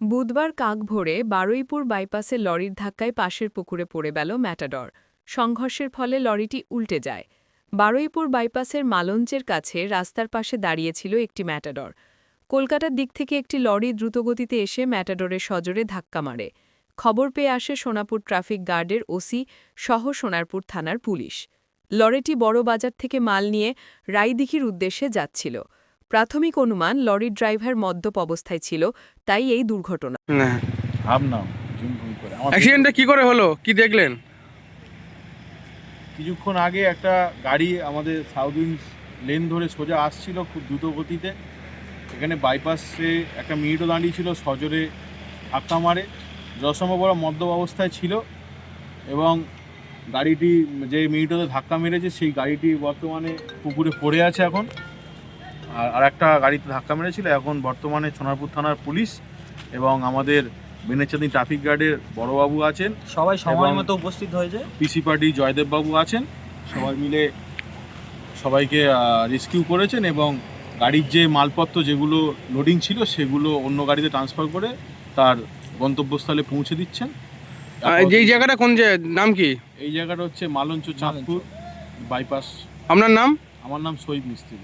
বুধবার কাক ভোরে বারুইপুর বাইপাসে লরির ধাক্কায় পাশের পুকুরে পড়ে গেল ম্যাটাডর। সংঘর্ষের ফলে লরিটি উল্টে যায়। বারুইপুর বাইপাসের মালঞ্চের কাছে রাস্তার পাশে দাঁড়িয়েছিল একটি ম্যাটাডর। কলকাতার দিক থেকে একটি লরি দ্রুতগতিতে এসে ম্যাটাডরের সজোরে ধাক্কা মারে। খবর পেয়ে আসে সোনাপুর ট্রাফিক গার্ডের ওসি সহ সোনারপুর থানার পুলিশ। লরিটি বড়বাজার থেকে মাল নিয়ে রায়দিঘির উদ্দেশ্যে যাচ্ছিল। প্রাথমিক অনুমান লরির ড্রাইভার মদ্যপ অবস্থায় ছিল, তাই এই দুর্ঘটনা। অ্যাক্সিডেন্টটা কি করে হলো, কি দেখলেন? কিছুক্ষণ আগে একটা গাড়ি আমাদের সাউথ উইন্ড লেন ধরে সোজা আসছিল খুব দ্রুত গতিতে। এখানে বাইপাসে একটা মিনিটও দাঁড়িয়েছিল, সজোরে ধাক্কা মারে। যথাসম্ভব ওরা মদ্যপ অবস্থায় ছিল এবং গাড়িটি যে মিনিটতে ধাক্কা মেরেছে সেই গাড়িটি বর্তমানে পুকুরে পড়ে আছে এখন। আর একটা গাড়িতে ধাক্কা মেরেছিল। এখন বর্তমানে সোনারপুর থানার পুলিশ এবং আমাদের বেনেচাঁদি ট্রাফিক গার্ডের বড়বাবু আছেন, সবাই সময় মতো উপস্থিত হয়েছে। পিসি পার্টি জয়দেববাবু আছেন, সবাই মিলে সবাইকে রেস্কিউ করেছেন এবং গাড়ির যে মালপত্র যেগুলো লোডিং ছিল সেগুলো অন্য গাড়িতে ট্রান্সফার করে তার গন্তব্যস্থলে পৌঁছে দিচ্ছেন। যেই জায়গাটা কোন নাম কি? এই জায়গাটা হচ্ছে মালঞ্চ চাঁদপুর বাইপাস। আপনার নাম? আমার নাম শহীদ মিস্ত্রি।